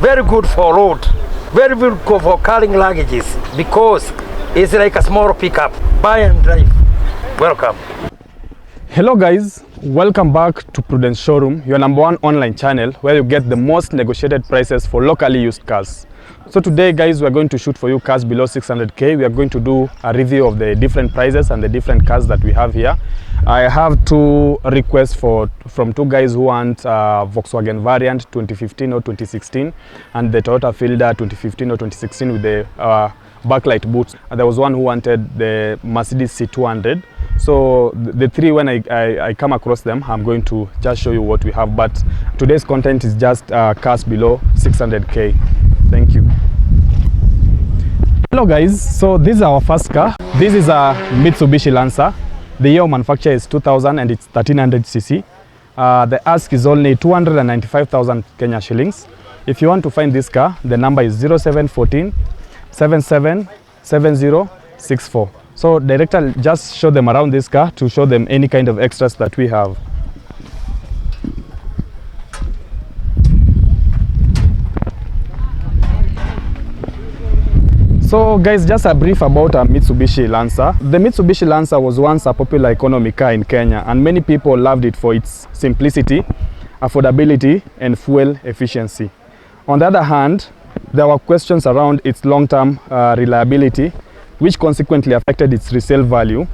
very good for road, very good for carrying luggages because it's like a small pickup. Buy and drive. Welcome. Hello guys, welcome back to Prudence Showroom, your #1 online channel where you get the most negotiated prices for locally used cars. So today guys, we are going to shoot for you cars below 600k. We are going to do a review of the different prices and the different cars that we have here. I have two requests from two guys who want Volkswagen variant 2015 or 2016 and the Toyota Fielder 2015 or 2016 with the backlight boots. And there was one who wanted the Mercedes C200. So the three, when I come across them, I'm going to just show you what we have. But today's content is just cars below 600k. Thank you. Hello guys, so this is our first car. This is a Mitsubishi Lancer. The year of manufacture is 2000 and it's 1300cc. The ask is only 295,000 Kenya shillings. If you want to find this car, the number is 0714 777064. So director, just show them around this car to show them any kind of extras that we have. So guys, just a brief about a Mitsubishi Lancer. The Mitsubishi Lancer was once a popular economy car in Kenya and many people loved it for its simplicity, affordability and fuel efficiency. On the other hand, there were questions around its long-term reliability, which consequently affected its resale value.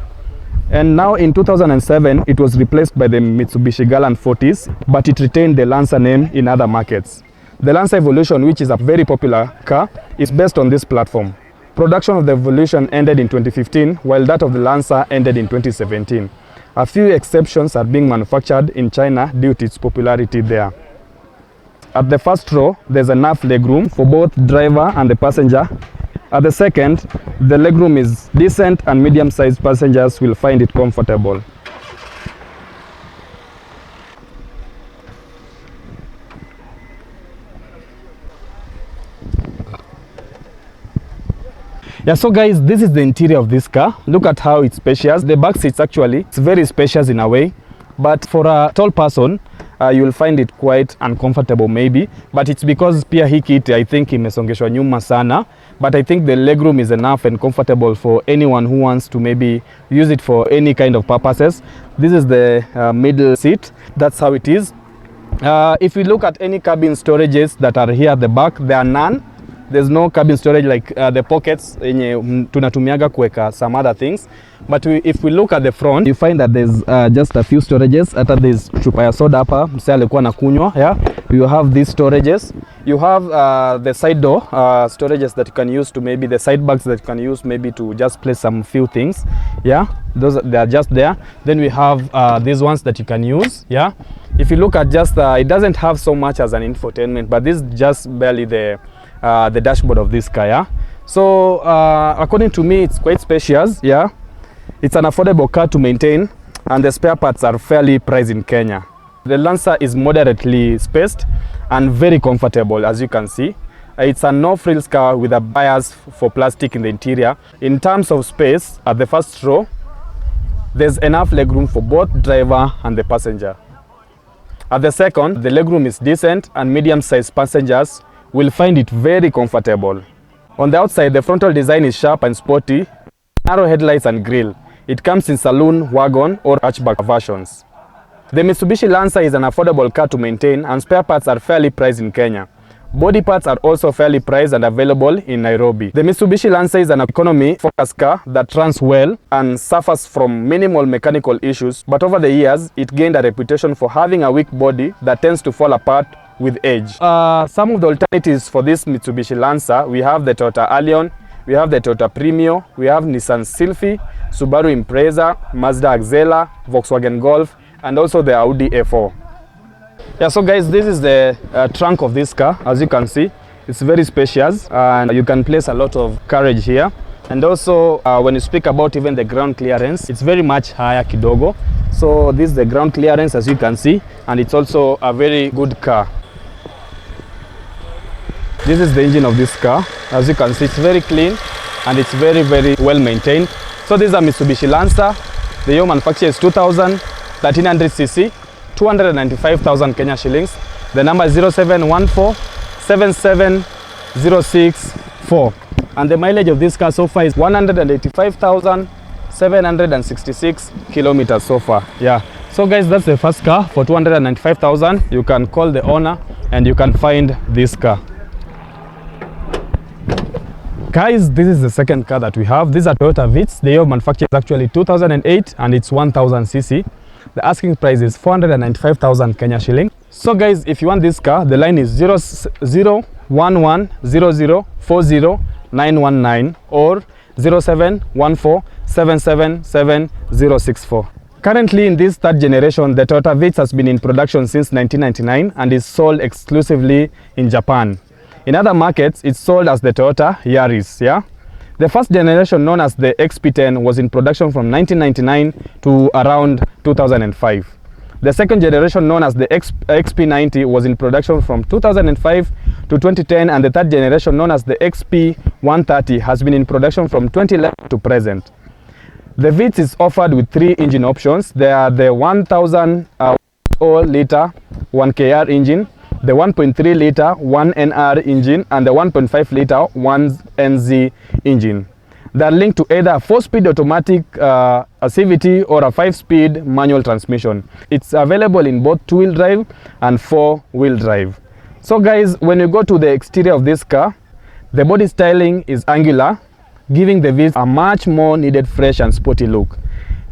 And now in 2007, it was replaced by the Mitsubishi Galant 40s, but it retained the Lancer name in other markets. The Lancer Evolution, which is a very popular car, is based on this platform. Production of the Evolution ended in 2015, while that of the Lancer ended in 2017. A few exceptions are being manufactured in China due to its popularity there. At the first row, there's enough legroom for both driver and the passenger. At the second, the legroom is decent and medium-sized passengers will find it comfortable. Yeah, so guys, this is the interior of this car. Look at how it's spacious. The back seats it's very spacious in a way, but for a tall person, you will find it quite uncomfortable maybe, but it's because pia hii kiti I think imesongeshwa nyuma sana, but I think the legroom is enough and comfortable for anyone who wants to maybe use it for any kind of purposes. This is the middle seat. That's how it is. If you look at any cabin storages that are here at the back, there are none. There's no cabin storage like the pockets yenye tunatumiaga kuweka some other things. But if we look at the front, you find that there's just a few storages. At this chupa ya soda hapa msee alikuwa anakunywa. Yeah, you have these storages. You have the side door storages that you can use to maybe the side bags that you can use maybe to just place some few things. Yeah, those they are just there. Then we have these ones that you can use. Yeah, if you look at just it doesn't have so much as an infotainment, but this is just barely the dashboard of this car. Yeah, so according to me, it's quite spacious. Yeah, it's an affordable car to maintain and the spare parts are fairly priced in Kenya. The Lancer is moderately spaced and very comfortable, as you can see. It's a no-frills car with a bias for plastic in the interior. In terms of space, at the first row, there's enough legroom for both driver and the passenger. At the second, the legroom is decent and medium-sized passengers will find it very comfortable. On the outside, the frontal design is sharp and sporty, narrow headlights and grille. It comes in saloon, wagon or hatchback versions. The Mitsubishi Lancer is an affordable car to maintain and spare parts are fairly priced in Kenya. Body parts are also fairly priced and available in Nairobi. The Mitsubishi Lancer is an economy-focused car that runs well and suffers from minimal mechanical issues, but over the years, it gained a reputation for having a weak body that tends to fall apart with age. Some of the alternatives for this Mitsubishi Lancer, we have the Toyota Allion, we have the Toyota Premio, we have Nissan Sylphy, Subaru Impreza, Mazda Axela, Volkswagen Golf, and also the Audi A4. Yeah, so guys, this is the trunk of this car. As you can see, it's very spacious and you can place a lot of carriage here. And also when you speak about even the ground clearance, it's very much higher kidogo. So this is the ground clearance, as you can see, and it's also a very good car. This is the engine of this car. As you can see, it's very clean and it's very well maintained. So this is a Mitsubishi Lancer. The year manufacture is 2000, 1300cc, 295,000 Kenya shillings. The number is 0714 77064. And the mileage of this car so far is 185,766 kilometers so far. Yeah. So guys, that's the first car for 295,000. You can call the owner and you can find this car. Guys, this is the second car that we have. These are Toyota Vitz. The year of manufacture is actually 2008 and it's 1000 cc. The asking price is 495,000 Kenya shilling. So guys, if you want this car, the line is 00110040919 or 0714777064. Currently in this third generation, the Toyota Vitz has been in production since 1999 and is sold exclusively in Japan. In other markets, it's sold as the Toyota Yaris. Yeah. The first generation, known as the XP10, was in production from 1999 to around 2005. The second generation, known as the XP90, was in production from 2005 to 2010, and the third generation, known as the XP130, has been in production from 2011 to present. The Vitz is offered with 3 engine options. There are the 1000 liter 1KR engine, the 1.3 liter 1NR engine, and the 1.5 liter 1NZ engine. They are linked to either a 4-speed automatic CVT or a 5-speed manual transmission. It's available in both 2-wheel drive and 4-wheel drive. So guys, when you go to the exterior of this car, the body styling is angular, giving the Vitz a much more needed fresh and sporty look.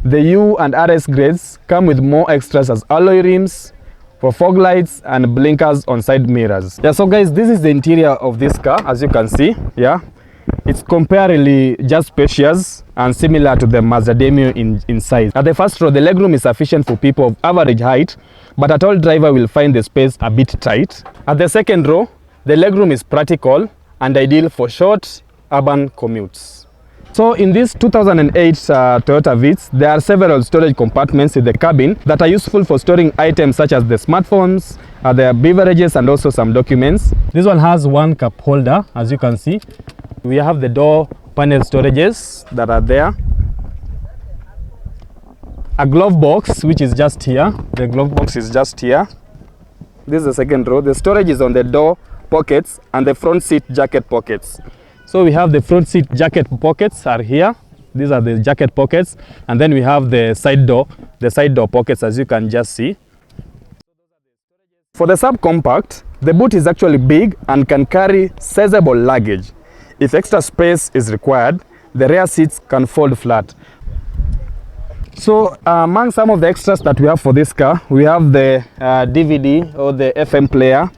The U and RS grades come with more extras as alloy rims, for fog lights and blinkers on side mirrors. Yeah, so guys, this is the interior of this car, as you can see. Yeah, it's comparably just spacious and similar to the Mazda Demio in size. At the first row, the legroom is sufficient for people of average height, but a tall driver will find the space a bit tight. At the second row, the legroom is practical and ideal for short urban commutes. So in this 2008 Toyota Vitz, there are several storage compartments in the cabin that are useful for storing items such as the smartphones, the beverages, and also some documents. This one has one cup holder, as you can see. We have the door panel storages that are there. A glove box, which is just here. The glove box is just here. This is the second row. The storage is on the door pockets and the front seat jacket pockets. So we have the front seat jacket pockets are here. These are the jacket pockets, and then we have the side door pockets, as you can just see. For the subcompact, the boot is actually big and can carry sizable luggage. If extra space is required, the rear seats can fold flat. So among some of the extras that we have for this car, we have the DVD or the FM player.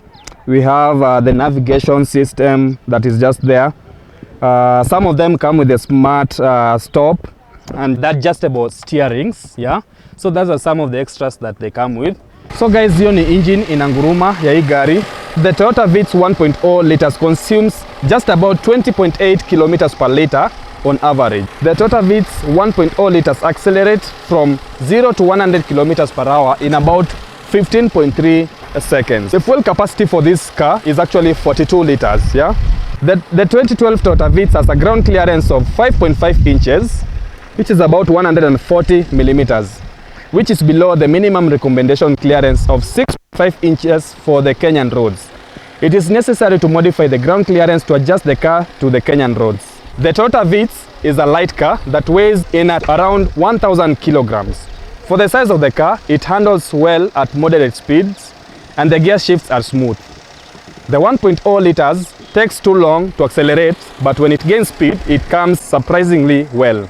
We have the navigation system that is just there. Some of them come with a smart stop and adjustable steerings. Yeah, so those are some of the extras that they come with. So guys, hiyo ni engine inanguruma ya hii gari. The Toyota Vitz 1.0 liters consumes just about 20.8 kilometers per liter on average. The Toyota Vitz 1.0 liters accelerate from 0 to 100 kilometers per hour in about 15.3 seconds. The fuel capacity for this car is actually 42 liters. Yeah. The 2012 Toyota Vitz has a ground clearance of 5.5 inches, which is about 140 millimeters, which is below the minimum recommendation clearance of 6.5 inches for the Kenyan roads. It is necessary to modify the ground clearance to adjust the car to the Kenyan roads. The Toyota Vitz is a light car that weighs in at around 1,000 kilograms. For the size of the car, it handles well at moderate speeds and the gear shifts are smooth. The 1.0 liters takes too long to accelerate, but when it gains speed, it comes surprisingly well.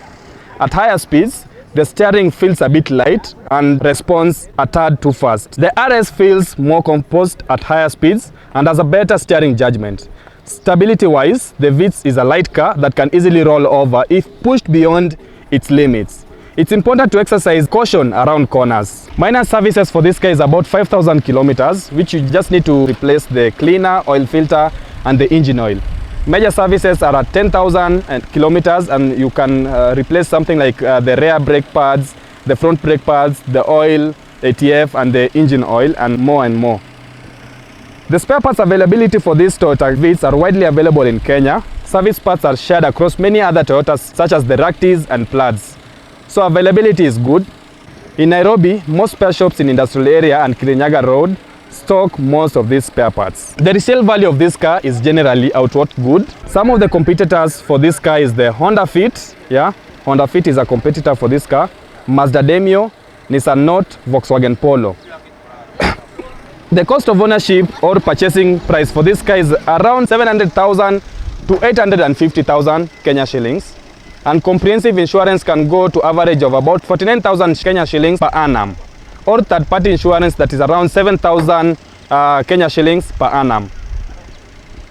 At higher speeds, the steering feels a bit light and responds a tad too fast. The RS feels more composed at higher speeds and has a better steering judgment. Stability-wise, the Vitz is a light car that can easily roll over if pushed beyond its limits. It's important to exercise caution around corners. Minor services for this car is about 5,000 kilometers, which you just need to replace the cleaner, oil filter, and the engine oil. Major services are at 10,000 kilometers, and you can replace something like the rear brake pads, the front brake pads, the oil, ATF, and the engine oil, and more. The spare parts availability for these Toyota Vitz are widely available in Kenya. Service parts are shared across many other Toyotas, such as the Raktis and Plaids. So availability is good. In Nairobi, most spare shops in Industrial Area and Kirinyaga Road stock most of these spare parts. The resale value of this car is generally outward good. Some of the competitors for this car is the Honda Fit. Yeah, Honda Fit is a competitor for this car. Mazda Demio, Nissan Note, Volkswagen Polo. The cost of ownership or purchasing price for this car is around 700,000 to 850,000 Kenya shillings. And comprehensive insurance can go to average of about 49,000 Kenya shillings per annum. Or third-party insurance that is around 7,000 Kenya shillings per annum.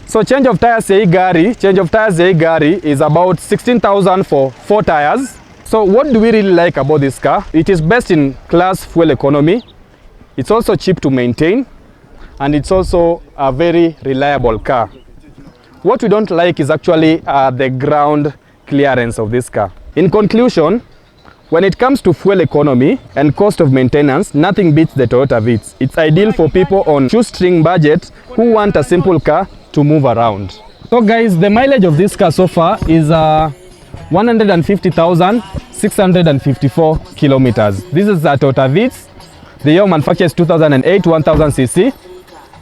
So change of tires ya hii gari is about 16,000 for 4 tires. So what do we really like about this car? It is best in class fuel economy. It's also cheap to maintain, and it's also a very reliable car. What we don't like is actually the ground clearance of this car. In conclusion, when it comes to fuel economy and cost of maintenance, nothing beats the Toyota Vitz. It's ideal for people on shoestring budget who want a simple car to move around. So guys, the mileage of this car so far is 150,654 kilometers. This is a Toyota Vitz. The year manufactured is 2008, 1000cc.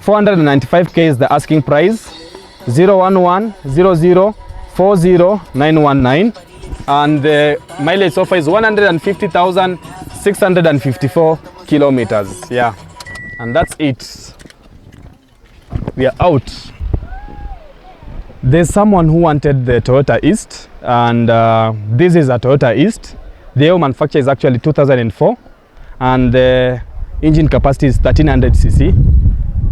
495k is the asking price. 0110040 and the mileage so far is 150,654 kilometers. Yeah, and that's it. We are out. There's someone who wanted the Toyota East, and this is a Toyota East. The year manufacture is actually 2004, and the engine capacity is 1300cc.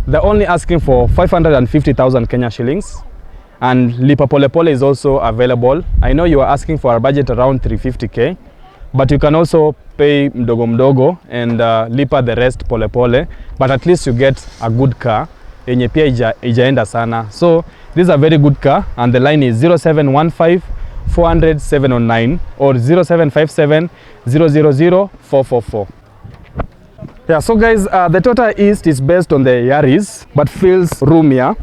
They're only asking for 550,000 Kenya shillings. And lipa pole pole is also available. I know you are asking for a budget around 350k, but you can also pay mdogo mdogo and lipa the rest pole pole, but at least you get a good car yenye pia ijaenda sana. So this is a very good car, and the line is 0715 400 709 or 0757 000 444. Yeah, so guys, the Toyota East is based on the Yaris but feels roomier.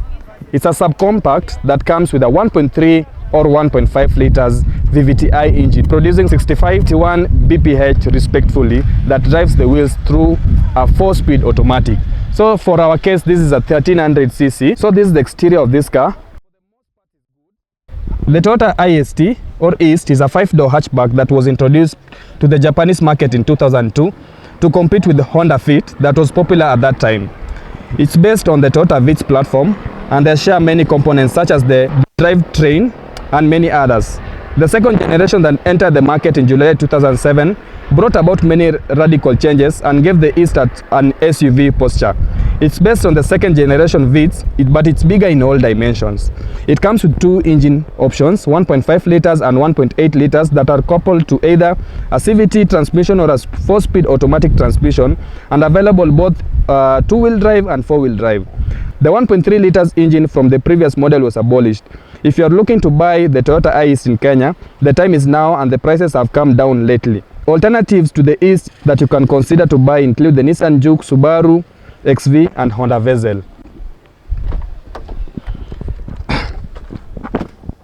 It's a subcompact that comes with a 1.3 or 1.5 liters VVTi engine producing 65-1 bph respectively that drives the wheels through a 4-speed automatic. So for our case, this is a 1300cc. So this is the exterior of this car. The Toyota IST or East is a 5-door hatchback that was introduced to the Japanese market in 2002 to compete with the Honda Fit that was popular at that time. It's based on the Toyota Vitz platform, and they share many components such as the drivetrain and many others. The second generation that entered the market in July 2007 brought about many radical changes and gave the East an SUV posture. It's based on the second generation Vitz, but it's bigger in all dimensions. It comes with 2 engine options, 1.5 liters and 1.8 liters that are coupled to either a CVT transmission or a 4-speed automatic transmission, and available both 2-wheel drive and 4-wheel drive. The 1.3 liters engine from the previous model was abolished. If you are looking to buy the Toyota East in Kenya, the time is now, and the prices have come down lately. Alternatives to the East that you can consider to buy include the Nissan Juke, Subaru XV and Honda Vezel.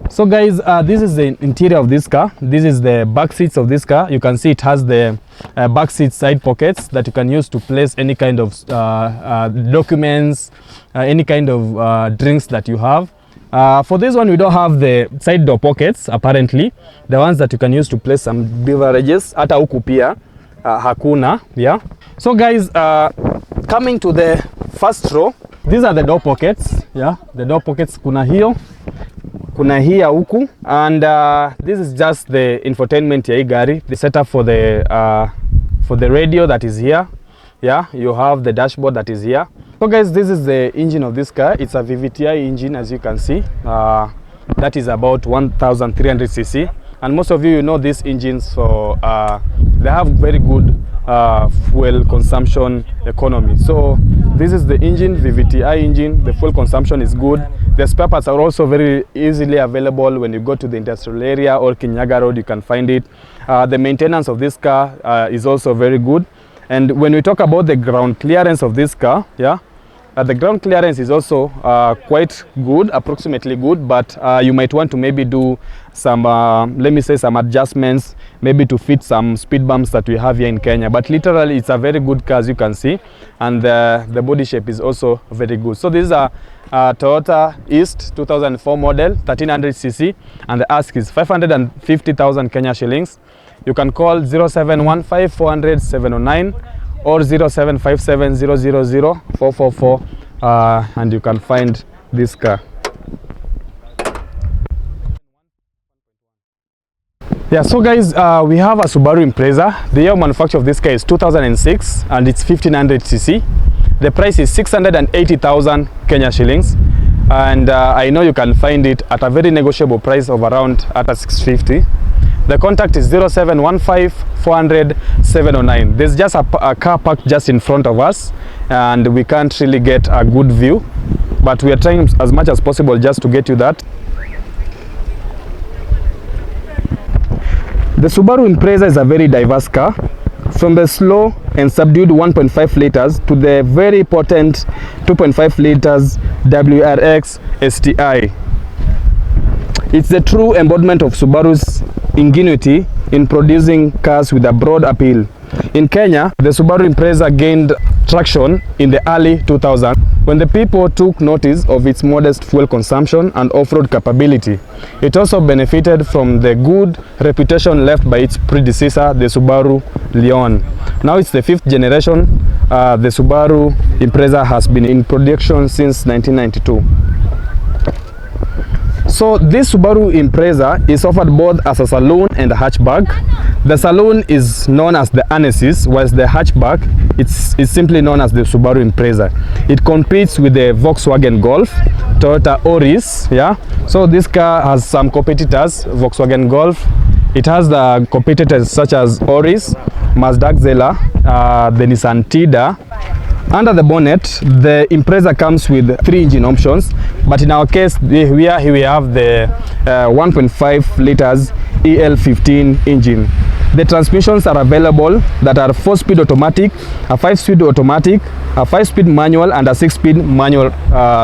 So guys, this is the interior of this car. This is the back seats of this car. You can see it has the back seat side pockets that you can use to place any kind of documents, any kind of drinks that you have. For this one, we don't have the side door pockets, apparently. The ones that you can use to place some beverages. Hata huku pia hakuna, yeah. So guys, coming to the first row, these are the door pockets, yeah. The door pockets, kuna hiyo, kuna hii huku, and this is just the infotainment ya hii gari. The setup for the radio that is here, yeah. You have the dashboard that is here. So guys, this is the engine of this car. It's a VVTi engine, as you can see. That is about 1300cc, and most of you know these engines, so they have very good fuel consumption economy. So this is the engine, VVTi engine. The fuel consumption is good. The spare parts are also very easily available. When you go to the industrial area or Kinyaga Road, you can find it. The maintenance of this car is also very good. And when we talk about the ground clearance of this car, yeah, the ground clearance is also quite good, approximately good, but you might want to maybe do some let me say some adjustments, maybe to fit some speed bumps that we have here in Kenya. But literally it's a very good car, as you can see, and the body shape is also very good. So this is a Toyota East 2004 model, 1300cc, and the ask is 550,000 Kenya shillings. You can call 0715 400 709 or 0757 000 444 and you can find this car. Yeah, so guys, we have a Subaru Impreza. The year of manufacture of this car is 2006 and it's 1500cc. The price is 680,000 Kenya shillings, and I know you can find it at a very negotiable price of around at a 650. The contact is 0715 400 709. There's just a car parked just in front of us and we can't really get a good view, but we are trying as much as possible just to get you that. The Subaru Impreza is a very diverse car, from the slow and subdued 1.5 liters to the very potent 2.5 liters WRX STI. It's the true embodiment of Subaru's ingenuity in producing cars with a broad appeal. In Kenya, the Subaru Impreza gained traction in the early 2000s when the people took notice of its modest fuel consumption and off-road capability. It also benefited from the good reputation left by its predecessor, the Subaru Leon. Now it's the 5th generation. The Subaru Impreza has been in production since 1992. So this Subaru Impreza is offered both as a saloon and a hatchback. The saloon is known as the Anesis, whilst the hatchback is simply known as the Subaru Impreza. It competes with the Volkswagen Golf, Toyota Auris. Yeah, so this car has some competitors. Volkswagen Golf, it has the competitors such as Auris, Mazda Xela, the Nissan Tida. Under the bonnet, the Impreza comes with 3 engine options, but in our case, here we have the 1.5 liters EL15 engine. The transmissions are available that are 4-speed automatic, a 5-speed automatic, a 5-speed manual, and a 6-speed manual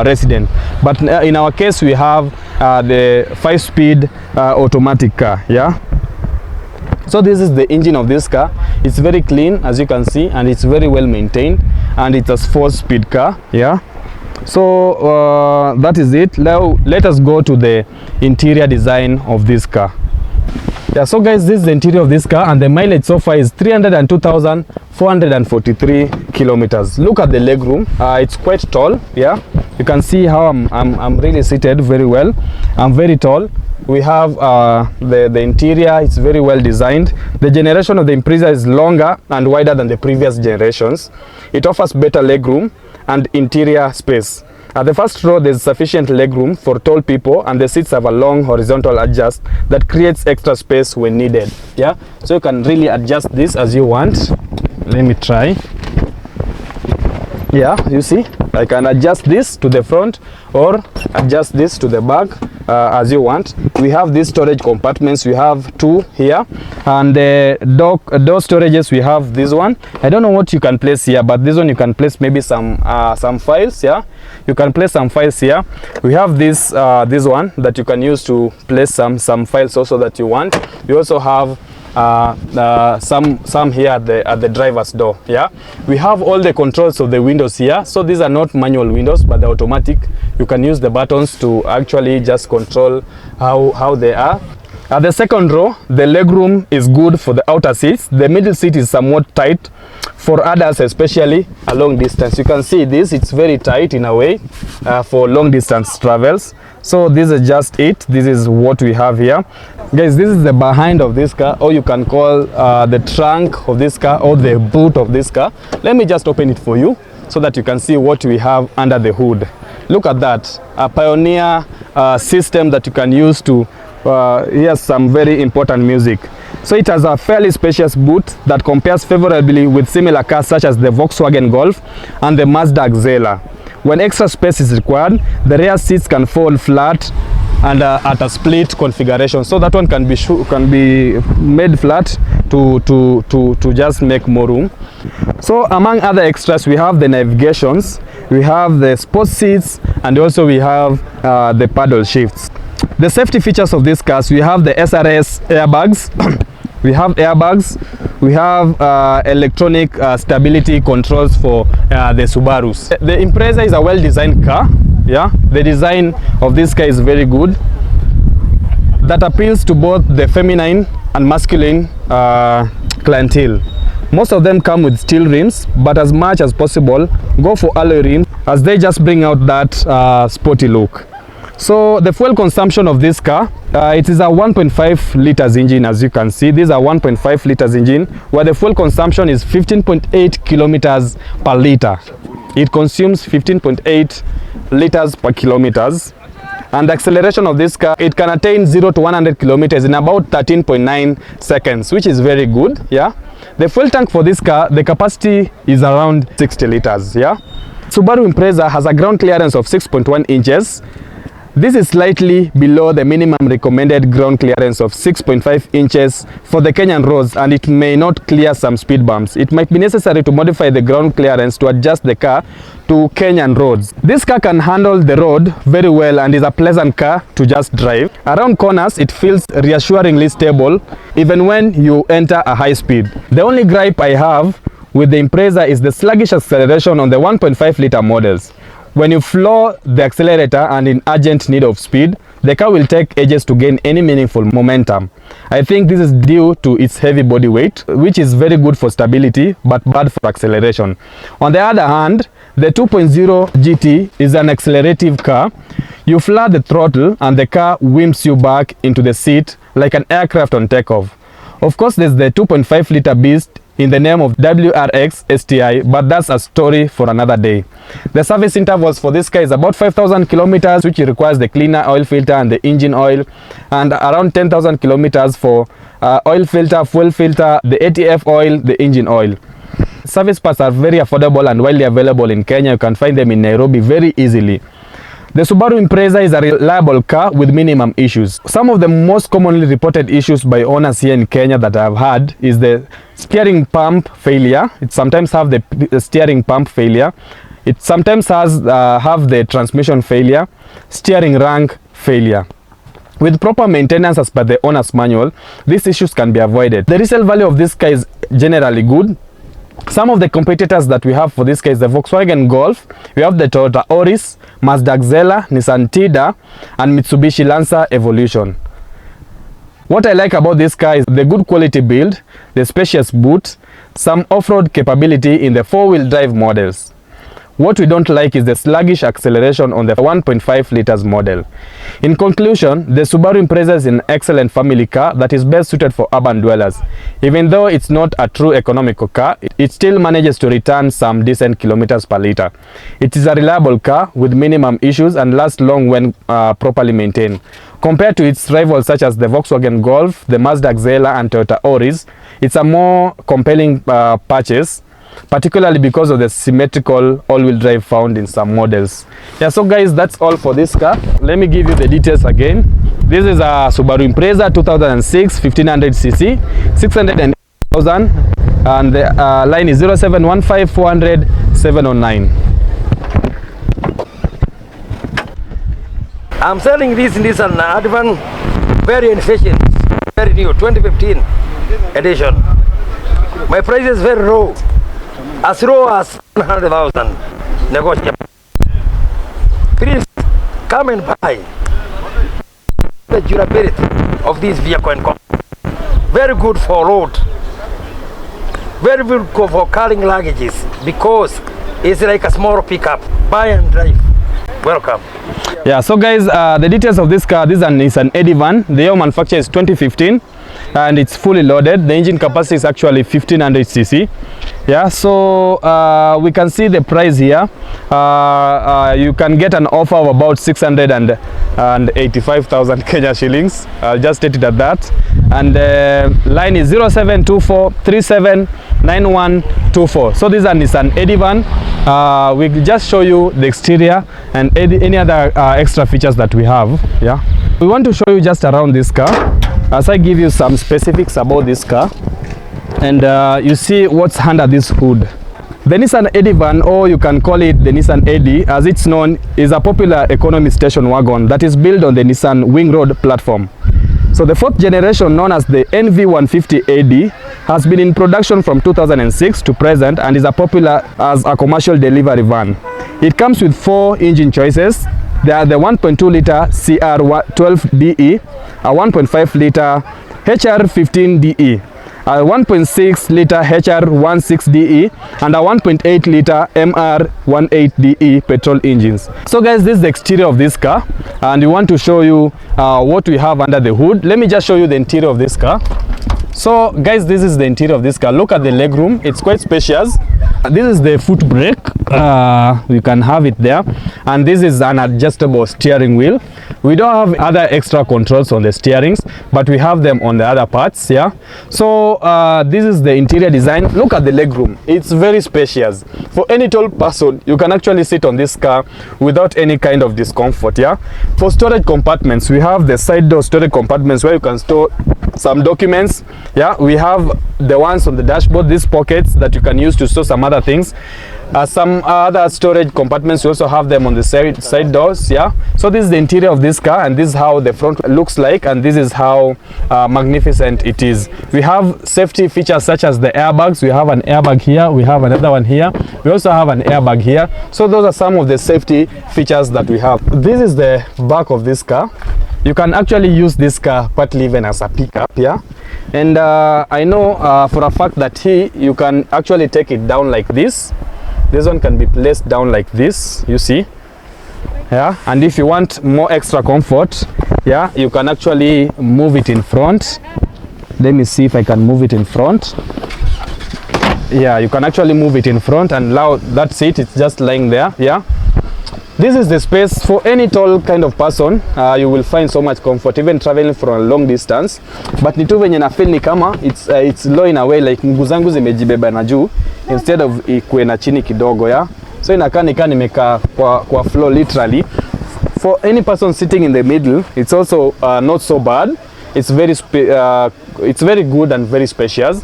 resident. But in our case, we have the 5-speed automatic car. Yeah. So this is the engine of this car. It's very clean, as you can see, and it's very well maintained, and it's a 4-speed car. Yeah, so that is it. Now let us go to the interior design of this car. Yeah, so guys, this is the interior of this car, and the mileage so far is 302,443 kilometers. Look at the legroom. It's quite tall. Yeah, you can see how I'm really seated very well. I'm very tall. We have the interior. It's very well designed. The generation of the Impreza is longer and wider than the previous generations. It offers better legroom and interior space. At the first row, there's sufficient legroom for tall people, and the seats have a long horizontal adjust that creates extra space when needed. Yeah, so you can really adjust this as you want. Let me try. Yeah, you see, I can adjust this to the front or adjust this to the back as you want. We have these storage compartments. We have 2 here, and the door storages, we have this one. I don't know what you can place here, but this one you can place maybe some files. Yeah, you can place some files here. We have this one that you can use to place some files also that you want. We also have some here at the driver's door. Yeah, we have all the controls of the windows here. So these are not manual windows, but they're automatic. You can use the buttons to actually just control how they are. At the second row, the legroom is good for the outer seats. The middle seat is somewhat tight for adults, especially a long distance. You can see this, it's very tight in a way for long distance travels. So this is just it. This is what we have here. Guys, this is the behind of this car, or you can call the trunk of this car, or the boot of this car. Let me just open it for you so that you can see what we have under the hood. Look at that, a Pioneer system that you can use to hear some very important music. So it has a fairly spacious boot that compares favorably with similar cars such as the Volkswagen Golf and the Mazda Xela. When extra space is required, the rear seats can fold flat and at a split configuration. So that one can be made flat to just make more room. So among other extras, we have the navigations, we have the sports seats, and also we have the paddle shifts. The safety features of these cars, we have the SRS airbags, we have airbags, we have electronic stability controls for the Subarus. The Impreza is a well-designed car. Yeah, the design of this car is very good, that appeals to both the feminine and masculine clientele. Most of them come with steel rims, but as much as possible go for alloy rims, as they just bring out that sporty look. So the fuel consumption of this car, it is a 1.5 liters engine. As you can see, this is a 1.5 liters engine where the fuel consumption is 15.8 kilometers per liter. It consumes 15.8 liters per kilometers, and the acceleration of this car, it can attain 0 to 100 kilometers in about 13.9 seconds, which is very good. Yeah, the fuel tank for this car, the capacity is around 60 liters. Yeah, Subaru Impreza has a ground clearance of 6.1 inches. This is slightly below the minimum recommended ground clearance of 6.5 inches for the Kenyan roads, and it may not clear some speed bumps. It might be necessary to modify the ground clearance to adjust the car to Kenyan roads. This car can handle the road very well and is a pleasant car to just drive. Around corners, it feels reassuringly stable even when you enter a high speed. The only gripe I have with the Impreza is the sluggish acceleration on the 1.5 liter models. When you floor the accelerator and in urgent need of speed, the car will take ages to gain any meaningful momentum. I think this is due to its heavy body weight, which is very good for stability but bad for acceleration. On the other hand, the 2.0 GT is an accelerative car. You flat the throttle and the car whims you back into the seat like an aircraft on takeoff. Of course, there's the 2.5 liter beast in the name of WRX STI, but that's a story for another day. The service intervals for this car is about 5,000 kilometers, which requires the cleaner, oil filter and the engine oil, and around 10,000 kilometers for oil filter, fuel filter, the ATF oil, the engine oil. Service parts are very affordable and widely available in Kenya. You can find them in Nairobi very easily. The Subaru Impreza is a reliable car with minimum issues. Some of the most commonly reported issues by owners here in Kenya that I've had is the steering pump failure. It sometimes have the steering pump failure. It sometimes has have the transmission failure, steering rank failure. With proper maintenance as per the owner's manual, these issues can be avoided. The resale value of this car is generally good. Some of the competitors that we have for this car is the Volkswagen Golf, we have the Toyota Auris, Mazda Xela, Nissan Tida, and Mitsubishi Lancer Evolution. What I like about this car is the good quality build, the spacious boot, some off-road capability in the four-wheel drive models. What we don't like is the sluggish acceleration on the 1.5 liters model. In conclusion, the Subaru Impreza is an excellent family car that is best suited for urban dwellers. Even though it's not a true economical car, it still manages to return some decent kilometers per liter. It is a reliable car with minimum issues and lasts long when properly maintained. Compared to its rivals such as the Volkswagen Golf, the Mazda Xela and Toyota Auris, it's a more compelling purchase, particularly because of the symmetrical all-wheel drive found in some models. Yeah, so guys, that's all for this car. Let me give you the details again. This is a Subaru Impreza 2006 1500cc, 608,000, and the line is 0715 400 709. I'm selling this in this Advan, very efficient, very new, 2015 edition. My price is very low, as low as 100,000, negotiable. Please come and buy. The durability of this vehicle and very good for road, very good for carrying luggages because it's like a small pickup. Buy and drive. Welcome. Yeah, so guys, the details of this car, this is an Edivan. The year manufacture is 2015 and it's fully loaded. The engine capacity is actually 1500cc. Yeah, so we can see the price here. You can get an offer of about 685,000 Kenya shillings. I'll just state it at that. And the line is 0724 379124. So this is a Nissan Edivan. We'll just show you the exterior and any other extra features that we have. Yeah, we want to show you just around this car as I give you some specifics about this car. And you see what's under this hood. The Nissan Eddy van, or you can call it the Nissan Eddy as it's known, is a popular economy station wagon that is built on the Nissan Wing Road platform. So the fourth generation, known as the NV150 Eddy, has been in production from 2006 to present and is a popular as a commercial delivery van. It comes with 4 engine choices. They are the 1.2 liter CR12DE, a 1.5 liter HR15DE, a 1.6 liter HR16DE, and a 1.8 liter MR18DE petrol engines. So guys, this is the exterior of this car, and we want to show you what we have under the hood. Let me just show you the interior of this car. So guys, this is the interior of this car. Look at the legroom. It's quite spacious. This is the foot brake. You can have it there, and this is an adjustable steering wheel. We don't have other extra controls on the steerings, but we have them on the other parts. Yeah, so this is the interior design. Look at the legroom. It's very spacious. For any tall person, you can actually sit on this car without any kind of discomfort. Yeah, for storage compartments, we have the side door storage compartments where you can store some documents. Yeah, we have the ones on the dashboard, these pockets that you can use to store some other things. Some other storage compartments, you also have them on the side doors. Yeah, so this is the interior of this car, and this is how the front looks like, and this is how magnificent it is. We have safety features such as the airbags. We have an airbag here, we have another one here, we also have an airbag here. So those are some of the safety features that we have. This is the back of this car. You can actually use this car partly even as a pickup. Yeah, and I know for a fact that you can actually take it down like this. This one can be placed down like this, you see. Yeah, and if you want more extra comfort, yeah, you can actually move it in front. Let me see if I can move it in front. Yeah, you can actually move it in front, and now that's it. It's just lying there. Yeah, this is the space for any tall kind of person. You will find so much comfort even traveling for a long distance. But ni tu venye na feel ni kama it's low in a way, like mguu zangu zimejibeba na juu instead of ikuwe na chini kidogo. Yeah, so inakaa nimekaa kwa floor literally. For any person sitting in the middle, it's also not so bad. It's very good and very spacious.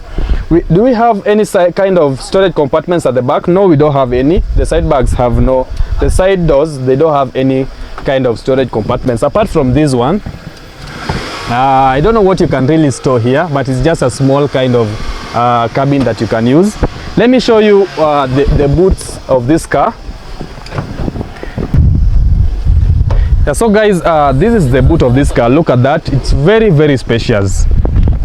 Do we have any kind of storage compartments at the back? No, we don't have any. The side bags have no. The side doors, they don't have any kind of storage compartments apart from this one. I don't know what you can really store here, but it's just a small kind of cabin that you can use. Let me show you the boots of this car. Yeah, so guys, this is the boot of this car. Look at that. It's very, very spacious.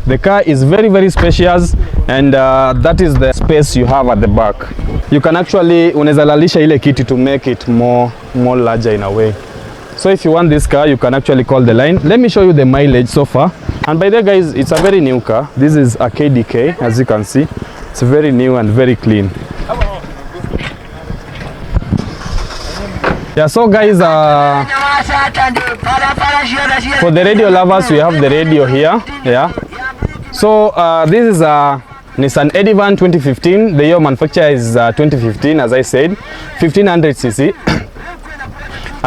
The car is very, very spacious, and that is the space you have at the back. You can actually unaweza lalisha ile kiti to make it more larger in a way. So if you want this car, you can actually call the line. Let me show you the mileage so far. And by the way, guys, it's a very new car. This is a KDK, as you can see. It's very new and very clean. Yeah, so guys, for the radio lovers, we have the radio here. Yeah, so this is a Nissan Eddy van 2015. The year manufacture is 2015, as I said, 1500cc.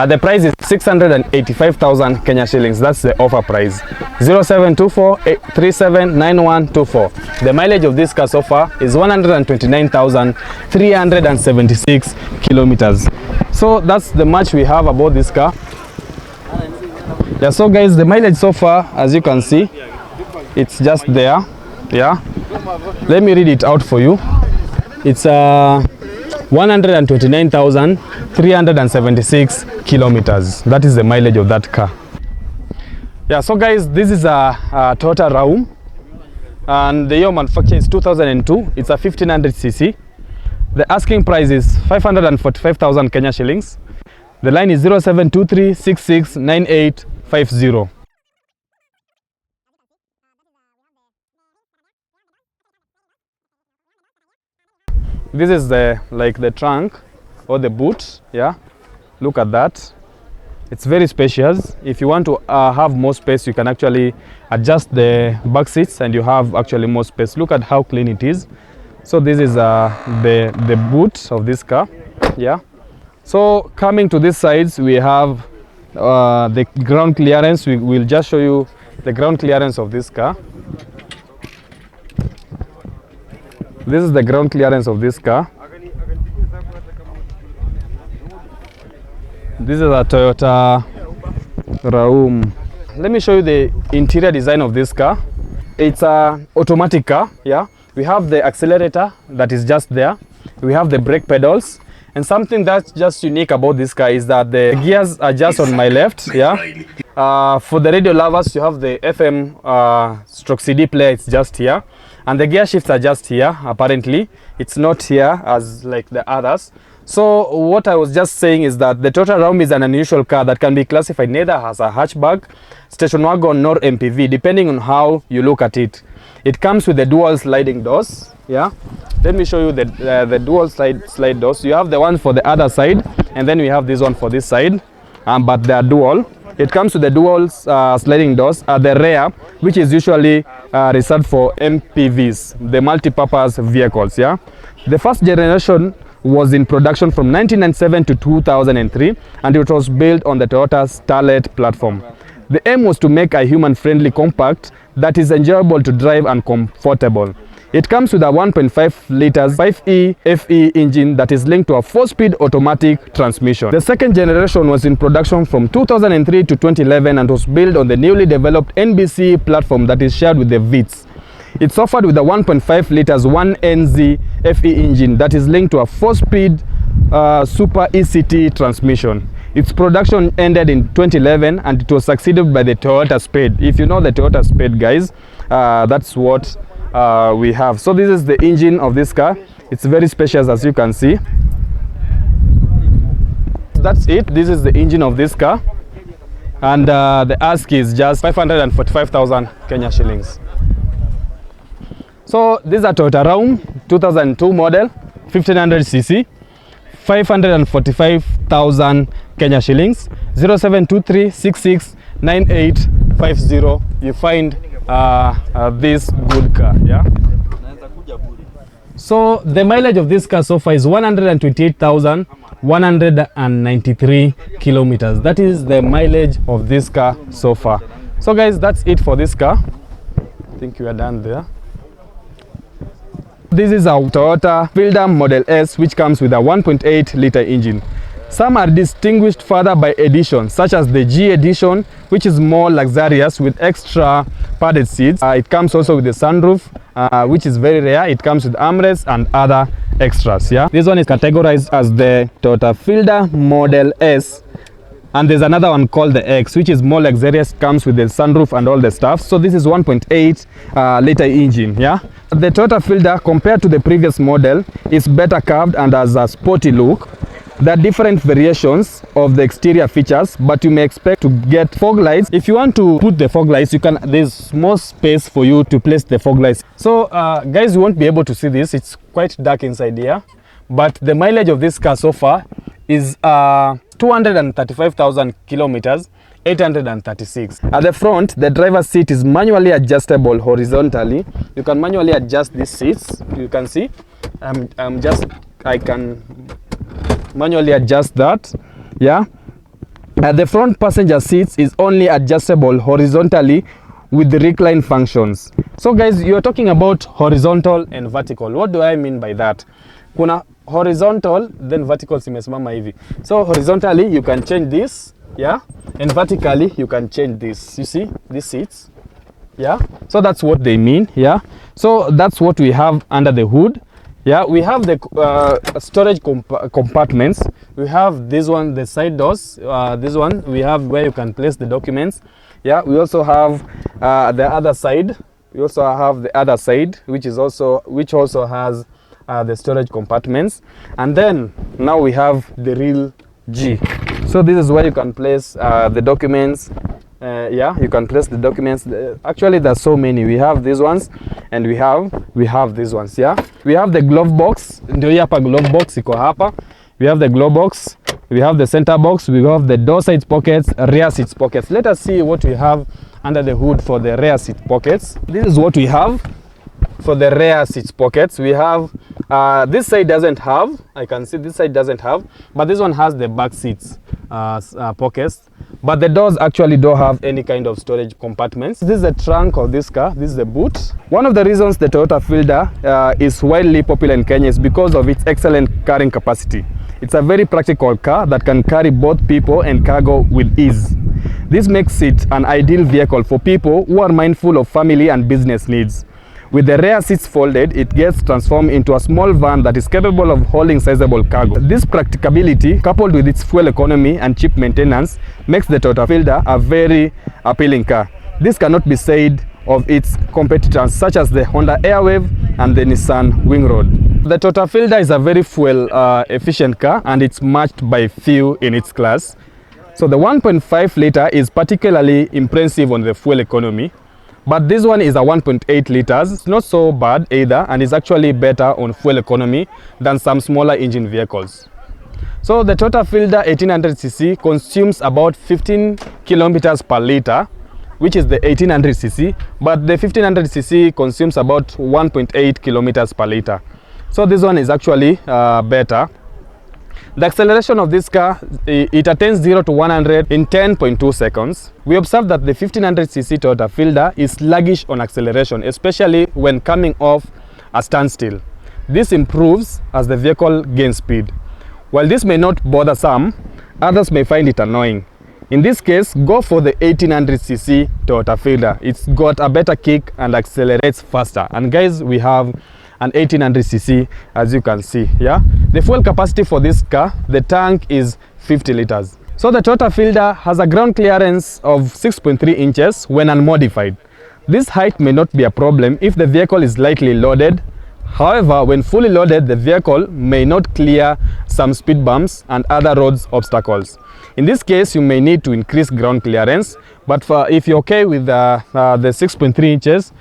The price is 685,000 Kenya shillings. That's the offer price. 0724 379124. The mileage of this car so far is 129,376 kilometers. So that's the much we have about this car. Yeah, so guys, the mileage so far, as you can see, it's just there. Yeah, let me read it out for you. It's 129,376 kilometers. That is the mileage of that car. Yeah, so guys, this is a Toyota Raum, and the year manufacture is 2002. It's a 1500cc. The asking price is 545,000 Kenya shillings. The line is 0723 669850. This is the trunk or the boot. Yeah, look at that. It's very spacious. If you want to have more space, you can actually adjust the back seats and you have actually more space. Look at how clean it is. So this is the boot of this car. Yeah, so coming to these sides, we have the ground clearance. We will just show you the ground clearance of this car. This is the ground clearance of this car. This is a Toyota Raum. Let me show you the interior design of this car. It's a automatic car, yeah. We have the accelerator that is just there. We have the brake pedals. And something that's just unique about this car is that the gears are just on my left, yeah. For the radio lovers, you have the FM stroke CD player, it's just here. And the gear shifts are just here, apparently. It's not here as like the others. So what I was just saying is that the Toyota Raum is an unusual car that can be classified neither as a hatchback, station wagon, nor MPV, depending on how you look at it. It comes with the dual sliding doors, yeah. Let me show you the dual slide doors. You have the one for the other side, and then we have this one for this side, but they are dual. It comes with the dual sliding doors at the rear, which is usually reserved for MPVs, the multi-purpose vehicles, yeah. The first generation was in production from 1997 to 2003, and it was built on the Toyota Starlet platform. The aim was to make a human-friendly compact that is enjoyable to drive and comfortable. It comes with a 1.5 liters 5E FE engine that is linked to a 4-speed automatic transmission. The second generation was in production from 2003 to 2011 and was built on the newly developed NBC platform that is shared with the Vitz. It's offered with a 1.5 liters 1NZ FE engine that is linked to a 4-speed Super ECT transmission. Its production ended in 2011 and it was succeeded by the Toyota Spade. If you know the Toyota Spade, guys, that's what we have. So this is the engine of this car. It's very spacious, as you can see. That's it. This is the engine of this car, and the ask is just 545,000 Kenya shillings. So this is a Toyota Raum 2002 model, 1500cc, 545,000 Kenya shillings. 0723669850. You find this good car, yeah. So the mileage of this car so far is 128,193 kilometers. That is the mileage of this car so far. So guys, that's it for this car. I think we are done there. This is a Toyota Fielder Model S, which comes with a 1.8 liter engine. Some are distinguished further by editions, such as the G edition, which is more luxurious with extra padded seats. It comes also with the sunroof, which is very rare. It comes with armrests and other extras, yeah. This one is categorized as the Toyota Fielder Model S. And there's another one called the X, which is more luxurious, comes with the sunroof and all the stuff. So this is 1.8 liter engine, yeah. The Toyota Fielder, compared to the previous model, is better curved and has a sporty look. There are different variations of the exterior features, but you may expect to get fog lights. If you want to put the fog lights, you can. There's more space for you to place the fog lights. So guys, you won't be able to see this. It's quite dark inside here, but the mileage of this car so far is 235,000 kilometers, 836. At the front, the driver's seat is manually adjustable horizontally. You can manually adjust these seats. You can see I can manually adjust that, yeah. The front passenger seats is only adjustable horizontally with the recline functions. So guys, you're talking about horizontal and vertical. What do I mean by that? Kuna horizontal, then vertical simesimama hivi. So horizontally you can change this, yeah, and vertically you can change this. You see these seats, yeah. So that's what they mean, yeah. So that's what we have under the hood. Yeah, we have the storage compartments. We have this one, the side doors. This one we have where you can place the documents. Yeah, we also have the other side. We also have the other side, which also has the storage compartments. And then now we have the real G. So this is where you can place the documents. Yeah, you can place the documents. Actually, there's so many. We have these ones, and we have these ones. Yeah, we have the glove box. Ndio hii hapa glove box iko hapa. We have the glove box. We have the center box. We have the door side pockets, rear seat pockets. Let us see what we have under the hood for the rear seat pockets. This is what we have for the rear seat pockets. We have this side doesn't have. I can see this side doesn't have, but this one has the back seats pockets. But the doors actually don't have any kind of storage compartments. This is the trunk of this car. This is the boot. One of the reasons the Toyota Fielder is widely popular in Kenya is because of its excellent carrying capacity. It's a very practical car that can carry both people and cargo with ease. This makes it an ideal vehicle for people who are mindful of family and business needs. With the rear seats folded, it gets transformed into a small van that is capable of holding sizable cargo. This practicability, coupled with its fuel economy and cheap maintenance, makes the Toyota Fielder a very appealing car. This cannot be said of its competitors such as the Honda Airwave and the Nissan Wingroad. The Toyota Fielder is a very fuel efficient car, and it's matched by few in its class. So the 1.5 liter is particularly impressive on the fuel economy. But this one is a 1.8 liters. It's not so bad either, and is actually better on fuel economy than some smaller engine vehicles. So the Toyota Fielder 1800cc consumes about 15 kilometers per liter, which is the 1800cc, but the 1500cc consumes about 1.8 kilometers per liter. So this one is actually better. The acceleration of this car, it attains 0 to 100 in 10.2 seconds. We observe that the 1500cc Toyota Fielder is sluggish on acceleration, especially when coming off a standstill. This improves as the vehicle gains speed. While this may not bother some, others may find it annoying. In this case, go for the 1800cc Toyota Fielder. It's got a better kick and accelerates faster. And guys, we have an 1800cc, as you can see. Yeah, the fuel capacity for this car, the tank is 50 liters. So the Toyota Fielder has a ground clearance of 6.3 inches when unmodified. This height may not be a problem if the vehicle is lightly loaded. However, when fully loaded, the vehicle may not clear some speed bumps and other roads obstacles. In this case, you may need to increase ground clearance, but if you're okay with the 6.3 inches,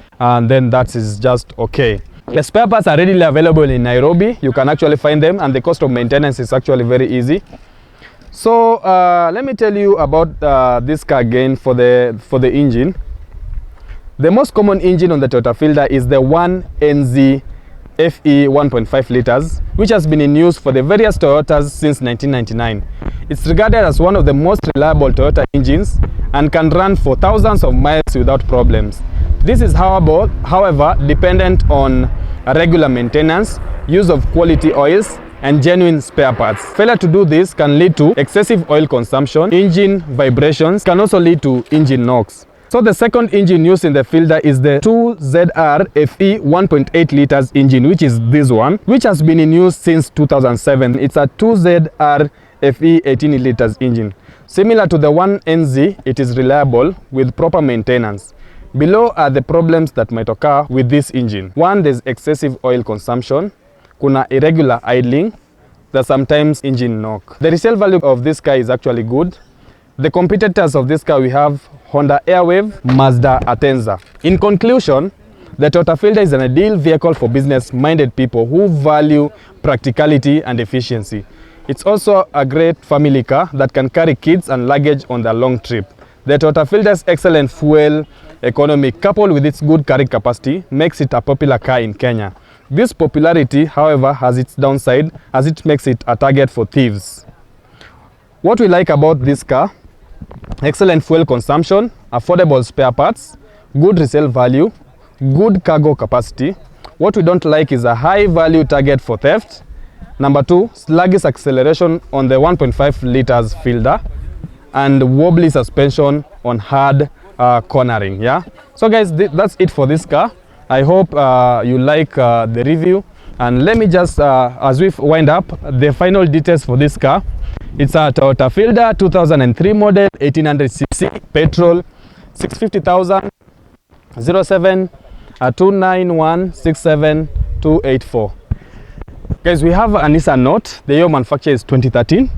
then that is just okay. The spare parts are readily available in Nairobi. You can actually find them, and the cost of maintenance is actually very easy. So let me tell you about this car again for the engine. The most common engine on the Toyota Fielder is the 1NZ FE 1.5 liters, which has been in use for the various Toyotas since 1999. It's regarded as one of the most reliable Toyota engines and can run for thousands of miles without problems. This is, however, dependent on a regular maintenance, use of quality oils, and genuine spare parts. Failure to do this can lead to excessive oil consumption, engine vibrations, can also lead to engine knocks. So the second engine used in the Fielder is the 2ZR FE 1.8 liters engine, which is this one, which has been in use since 2007. It's a 2ZR FE 18 liters engine. Similar to the 1NZ, it is reliable with proper maintenance. Below are the problems that might occur with this engine. One, there's excessive oil consumption, kuna irregular idling, there's sometimes engine knock. The resale value of this car is actually good. The competitors of this car, we have Honda Airwave, Mazda Atenza. In conclusion, the Toyota Fielder is an ideal vehicle for business-minded people who value practicality and efficiency. It's also a great family car that can carry kids and luggage on their long trip. The Toyota Fielder's excellent fuel economy, coupled with its good carrying capacity, makes it a popular car in Kenya. This popularity, however, has its downside, as it makes it a target for thieves. What we like about this car: excellent fuel consumption, affordable spare parts, good resale value, good cargo capacity. What we don't like is a high value target for theft. Number two, sluggish acceleration on the 1.5 liters Fielder, and wobbly suspension on hard cornering. Yeah, so guys, that's it for this car. I hope you like the review, and let me just as we wind up, the final details for this car. It's a Toyota Fielder 2003 model, 1800cc, petrol, 650,000, 07 291 67284. Guys, we have a Nissan Note. The year manufacture is 2013.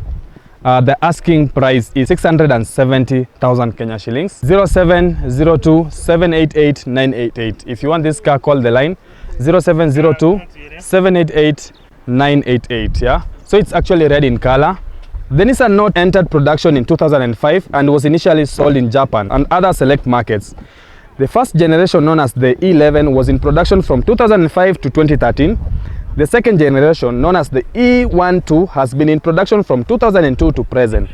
The asking price is 670,000 Kenya shillings. 0702 788 988. If you want this car, call the line 0702 788 988. Yeah, so it's actually red in color. The Nissan Note entered production in 2005 and was initially sold in Japan and other select markets. The first generation, known as the E11, was in production from 2005 to 2013. The second generation, known as the E12, has been in production from 2002 to present.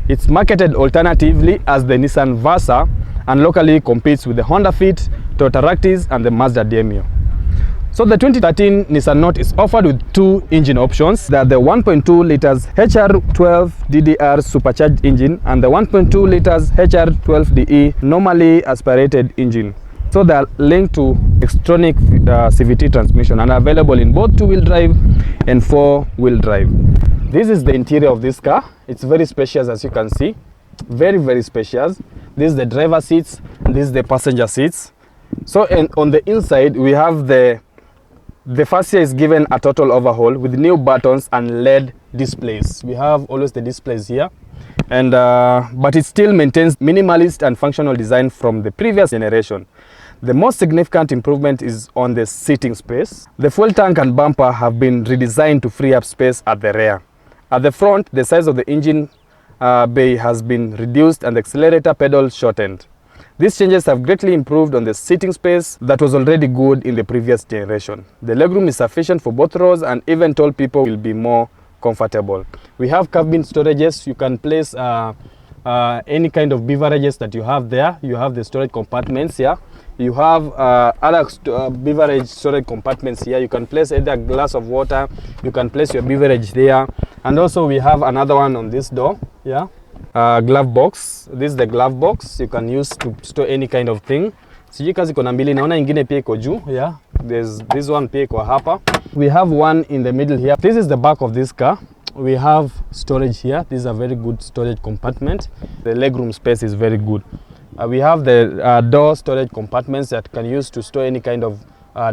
It's marketed alternatively as the Nissan Versa and locally competes with the Honda Fit, Toyota Ractis, and the Mazda Demio. So the 2013 Nissan Note is offered with two engine options. They are the 1.2 liters HR12 DDR supercharged engine and the 1.2 liters HR12DE normally aspirated engine. So they are linked to Xtronic CVT transmission and are available in both two-wheel drive and four-wheel drive. This is the interior of this car. It's very spacious, as you can see. Very spacious. This is the driver seats, this is the passenger seats. So on the inside we have the fascia is given a total overhaul with new buttons and LED displays. We have always the displays here, and but it still maintains minimalist and functional design from the previous generation. The most significant improvement is on the seating space. The fuel tank and bumper have been redesigned to free up space at the rear. At the front, the size of the engine bay has been reduced and the accelerator pedal shortened. These changes have greatly improved on the seating space that was already good in the previous generation. The legroom is sufficient for both rows and even tall people will be more comfortable. We have cabin storages. You can place any kind of beverages that you have there. You have the storage compartments here. You have other beverage storage compartments here. You can place either a glass of water. You can place your beverage there. And also we have another one on this door. Yeah. Glove box. This is the glove box you can use to store any kind of thing. Sijui kazi kona mbili, naona ingine pia iko juu. Yeah, there's this one pia iko hapa. We have one in the middle here. This is the back of this car. We have storage here. This is a very good storage compartment. The legroom space is very good. We have the door storage compartments that can use to store any kind of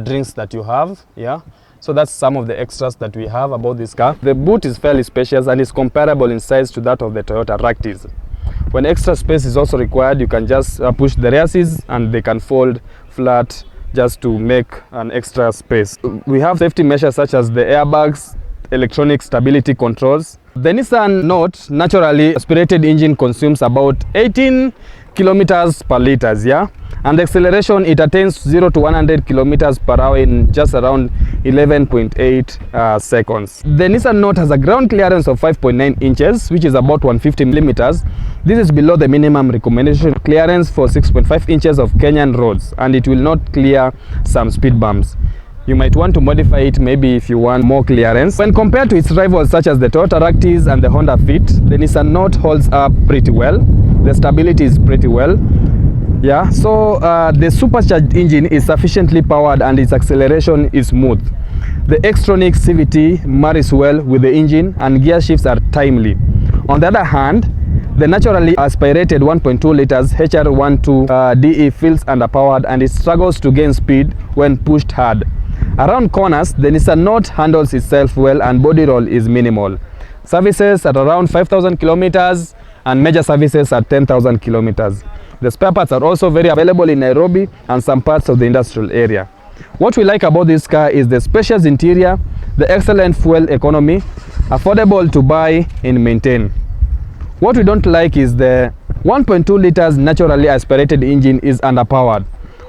drinks that you have. Yeah. So that's some of the extras that we have about this car. The boot is fairly spacious and is comparable in size to that of the Toyota Ractis. When extra space is also required, you can just push the rear seats and they can fold flat just to make an extra space. We have safety measures such as the airbags, electronic stability controls. The Nissan Note naturally aspirated engine consumes about 18 kilometers per liters, yeah, and the acceleration it attains 0 to 100 kilometers per hour in just around 11.8 seconds. The Nissan Note has a ground clearance of 5.9 inches, which is about 150 millimeters. This is below the minimum recommendation clearance for 6.5 inches of Kenyan roads, and it will not clear some speed bumps. You might want to modify it maybe if you want more clearance. When compared to its rivals such as the Toyota Ractis and the Honda Fit, the Nissan Note holds up pretty well. The stability is pretty well. Yeah, so the supercharged engine is sufficiently powered and its acceleration is smooth. The Xtronic CVT marries well with the engine and gear shifts are timely. On the other hand, the naturally aspirated 1.2 liters HR12DE feels underpowered and it struggles to gain speed when pushed hard. Around corners, the Nissan Note handles itself well and body roll is minimal. Services at around 5,000 kilometers and major services at 10,000 kilometers. The spare parts are also very available in Nairobi and some parts of the industrial area. What we like about this car is the spacious interior, the excellent fuel economy, affordable to buy and maintain. What we don't like is the 1.2 liters naturally aspirated engine is underpowered.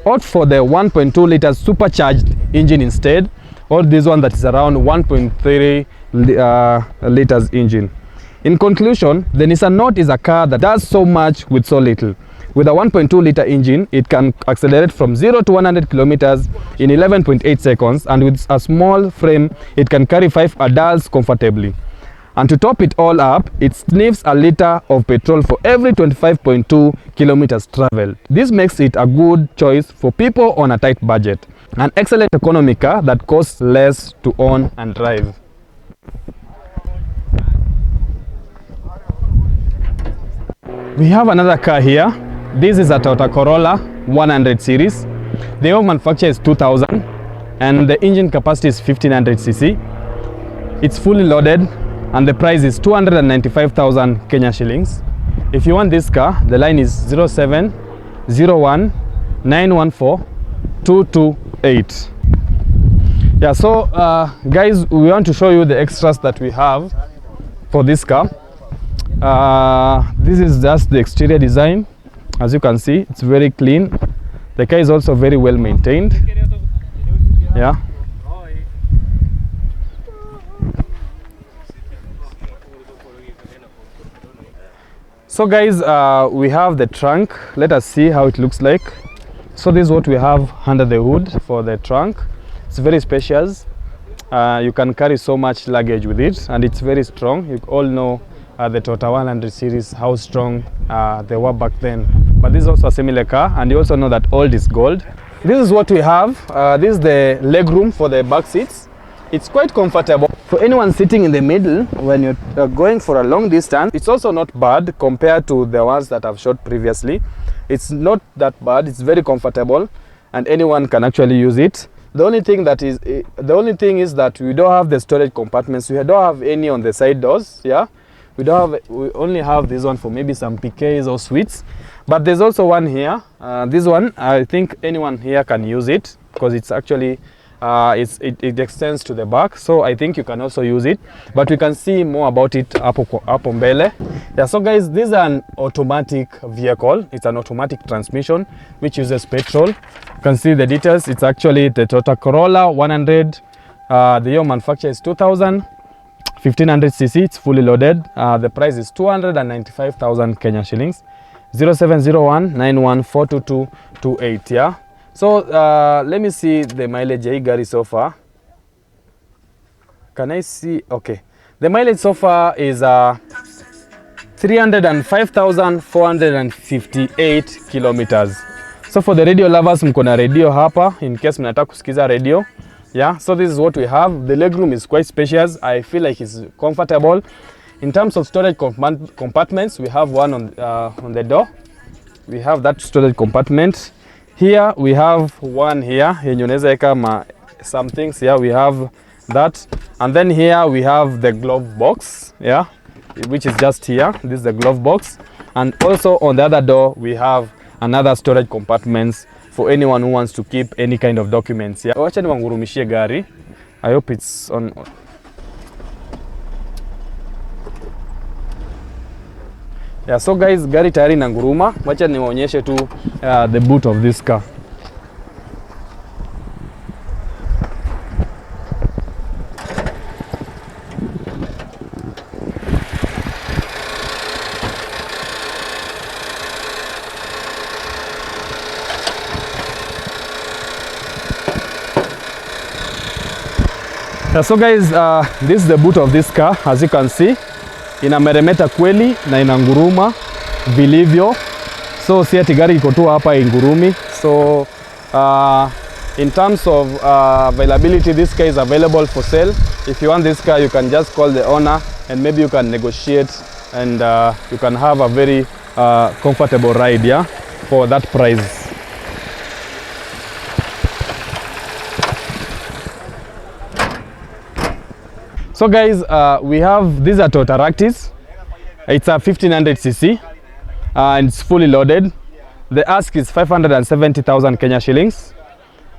Opt for the 1.2 liters supercharged engine instead, or this one that is around 1.3 liters engine. In conclusion, the Nissan Note is a car that does so much with so little. With a 1.2 liter engine, it can accelerate from 0 to 100 kilometers in 11.8 seconds, and with a small frame, it can carry 5 adults comfortably. And to top it all up, it sniffs a liter of petrol for every 25.2 kilometers traveled. This makes it a good choice for people on a tight budget. An excellent economy car that costs less to own and drive. We have another car here. This is a Toyota Corolla 100 series. The year of manufacture is 2000 and the engine capacity is 1500 cc. It's fully loaded and the price is 295,000 Kenya shillings. If you want this car, the line is 0701 914 228. Yeah, so guys, we want to show you the extras that we have for this car. This is just the exterior design. As you can see, it's very clean. The car is also very well maintained. Yeah. So guys, we have the trunk. Let us see how it looks like. So this is what we have under the hood for the trunk. It's very spacious. You can carry so much luggage with it, and it's very strong. You all know the Toyota 100 series, how strong they were back then. But this is also a similar car, and you also know that old is gold. This is what we have. This is the leg room for the back seats. It's quite comfortable for anyone sitting in the middle when you're going for a long distance. It's also not bad compared to the ones that I've showed previously. It's not that bad. It's very comfortable, and anyone can actually use it. The only thing is that we don't have the storage compartments. We don't have any on the side doors. Yeah, we only have this one for maybe some PKs or sweets. But there's also one here. This one, I think anyone here can use it because it's actually it extends to the back, so I think you can also use it, but we can see more about it up on mbele. Yeah, so guys, this is an automatic vehicle. It's an automatic transmission which uses petrol. You can see the details. It's actually the Toyota Corolla 100. The year manufacture is 2000, 1500 cc. It's fully loaded. The price is 295,000 Kenya shillings. 0701 914228. Yeah. So let me see the mileage I got so far. Can I see? Okay, the mileage so far is 305,458 kilometers. So for the radio lovers, mko na radio hapa in case mnataka kusikiza radio. Yeah, so this is what we have. The legroom is quite spacious. I feel like it's comfortable. In terms of storage compartments, we have one on the door. We have that storage compartment. Here we have one here. Some things here. We have that, and then here we have the glove box. Yeah, which is just here. This is the glove box, and also on the other door we have another storage compartments for anyone who wants to keep any kind of documents. Yeah. Wacha niwangurumishie gari. I hope it's on. Yeah, so guys, gari tayari na nguruma. Wacha niwaonyeshe tu the boot of this car. Yeah, so guys, this is the boot of this car. As you can see, inameremeta kweli na inanguruma vilivyo. So si ati gari iko tu hapa ingurumi. So in terms of availability, this car is available for sale. If you want this car, you can just call the owner and maybe you can negotiate, and you can have a very comfortable ride, yeah, for that price. So guys, we have these are Toyota Ractis. It's a 1500 cc and it's fully loaded. The ask is 570,000 Kenya shillings.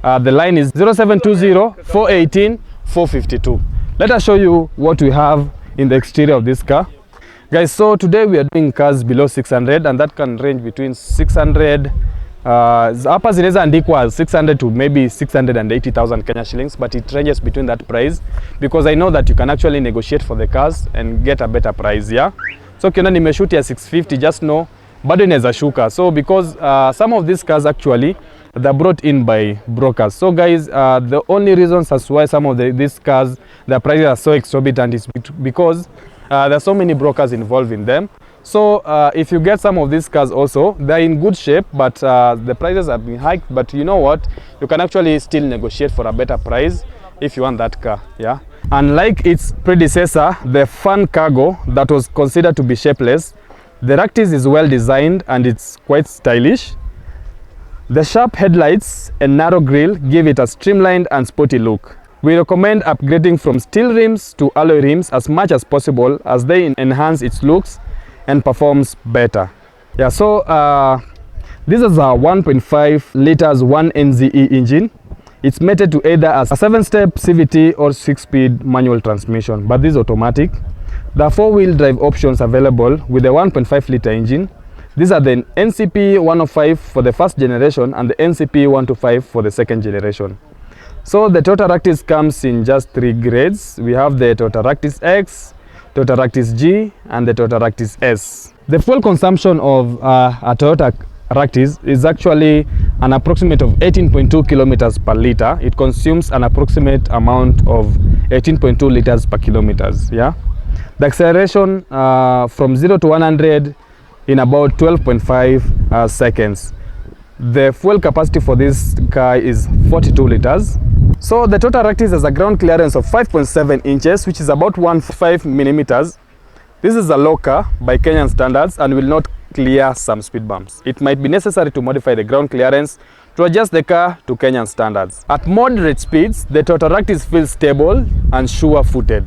The line is 0720 418 452. Let us show you what we have in the exterior of this car. Guys, so today we are doing cars below 600, and that can range between 600 hapa zinaweza andikwa 600 to maybe 680,000 Kenya shillings, but it ranges between that price because I know that you can actually negotiate for the cars and get a better price. Yeah, so kiona nimeshoot ya 650, just know bado inaweza shuka. So because some of these cars actually they're brought in by brokers. So guys, the only reasons as why some of these cars the prices are so exorbitant is because there are so many brokers involved in them. So if you get some of these cars also, they're in good shape, but the prices have been hiked. But you know what, you can actually still negotiate for a better price if you want that car. Yeah, unlike its predecessor, the Fun Cargo, that was considered to be shapeless, the Ractis is well designed and it's quite stylish. The sharp headlights and narrow grille give it a streamlined and sporty look. We recommend upgrading from steel rims to alloy rims as much as possible, as they enhance its looks and performs better. Yeah, so this is a 1.5 liters 1NZE engine. It's mated to either as a 7-step CVT or 6-speed manual transmission, but this is automatic. There are 4-wheel drive options available with the 1.5 liter engine. These are the NCP 105 for the first generation and the NCP 125 for the second generation. So the Toyota Ractis comes in just 3 grades. We have the Toyota Ractis X, Toyota Ractis G, and the Toyota Ractis S. The fuel consumption of a Toyota Ractis is actually an approximate of 18.2 kilometers per liter. It consumes an approximate amount of 18.2 liters per kilometers. Yeah, the acceleration from 0 to 100 in about 12.5 seconds. The fuel capacity for this car is 42 liters. So the Toyota Ractis has a ground clearance of 5.7 inches, which is about 1.5 millimeters. This is a low car by Kenyan standards and will not clear some speed bumps. It might be necessary to modify the ground clearance to adjust the car to Kenyan standards. At moderate speeds, the Toyota Ractis feels stable and sure-footed.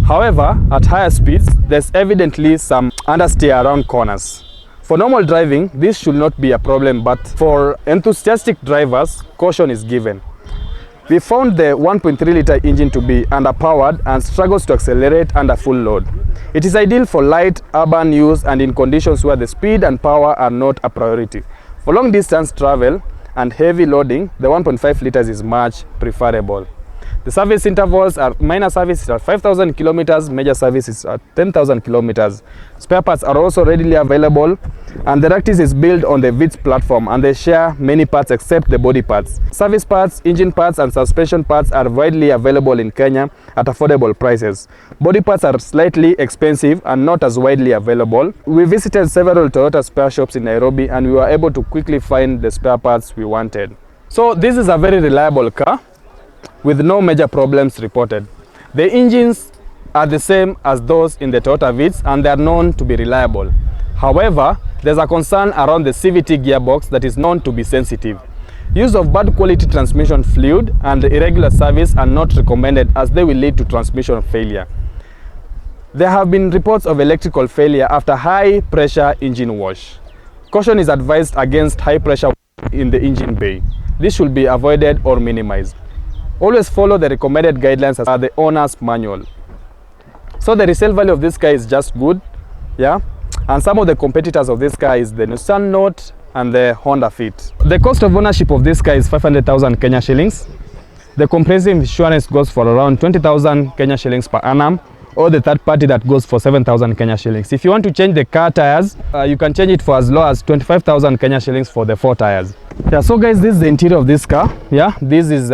However, at higher speeds, there's evidently some understeer around corners. For normal driving, this should not be a problem, but for enthusiastic drivers, caution is given. We found the 1.3 liter engine to be underpowered and struggles to accelerate under full load. It is ideal for light urban use and in conditions where the speed and power are not a priority. For long distance travel and heavy loading, the 1.5 liters is much preferable. The service intervals are minor services at 5,000 kilometers, major services at 10,000 kilometers. Spare parts are also readily available, and the Ractis is built on the VITS platform, and they share many parts except the body parts. Service parts, engine parts and suspension parts are widely available in Kenya at affordable prices. Body parts are slightly expensive and not as widely available. We visited several Toyota spare shops in Nairobi and we were able to quickly find the spare parts we wanted. So this is a very reliable car with no major problems reported. The engines are the same as those in the Toyota Vitz and they are known to be reliable. However, there's a concern around the CVT gearbox that is known to be sensitive. Use of bad quality transmission fluid and irregular service are not recommended as they will lead to transmission failure. There have been reports of electrical failure after high pressure engine wash. Caution is advised against high pressure in the engine bay. This should be avoided or minimized. Always follow the recommended guidelines as per the owner's manual. So the resale value of this car is just good, yeah. And some of the competitors of this car is the Nissan Note and the Honda Fit. The cost of ownership of this car is 500,000 Kenya shillings. The comprehensive insurance goes for around 20,000 Kenya shillings per annum, or the third party that goes for 7,000 Kenya shillings. If you want to change the car tires, you can change it for as low as 25,000 Kenya shillings for the 4 tires. Yeah, so guys, this is the interior of this car. Yeah, this is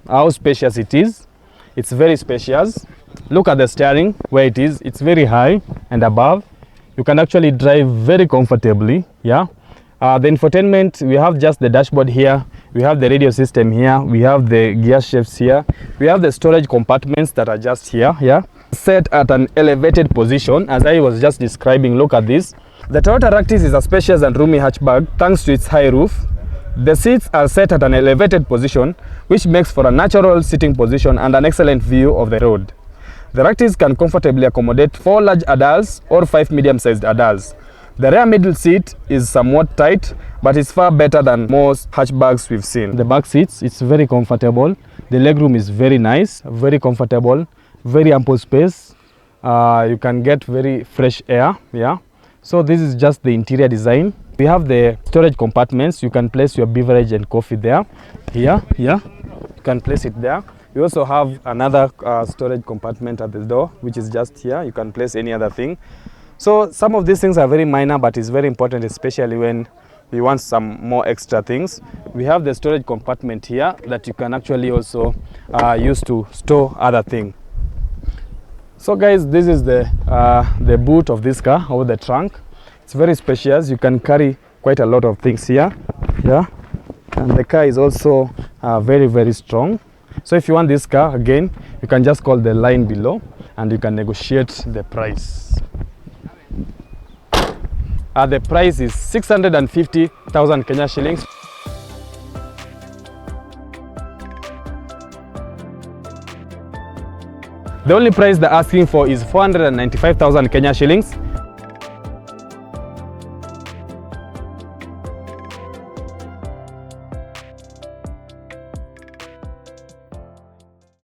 how spacious it is. It's very spacious. Look at the steering where it is. It's very high and above. You can actually drive very comfortably. Yeah. The infotainment, we have just the dashboard here. We have the radio system here. We have the gear shifts here. We have the storage compartments that are just here. Yeah. Set at an elevated position, as I was just describing. Look at this. The Toyota Ractis is a spacious and roomy hatchback thanks to its high roof. The seats are set at an elevated position, which makes for a natural sitting position and an excellent view of the road. The Ractis can comfortably accommodate 4 large adults or 5 medium-sized adults. The rear middle seat is somewhat tight, but it's far better than most hatchbacks we've seen. The back seats, it's very comfortable. The legroom is very nice, very comfortable, very ample space. You can get very fresh air. Yeah. So this is just the interior design. We have the storage compartments. You can place your beverage and coffee there. Here, yeah, you can place it there. We also have another storage compartment at the door, which is just here. You can place any other thing. So some of these things are very minor, but it's very important, especially when we want some more extra things. We have the storage compartment here that you can actually also use to store other things. So guys, this is the boot of this car, or the trunk. It's very spacious. You can carry quite a lot of things here. Yeah, and the car is also very, very strong. So if you want this car, again, you can just call the line below and you can negotiate the price. The price is 650,000 Kenya shillings. The only price they're asking for is 495,000 Kenya shillings.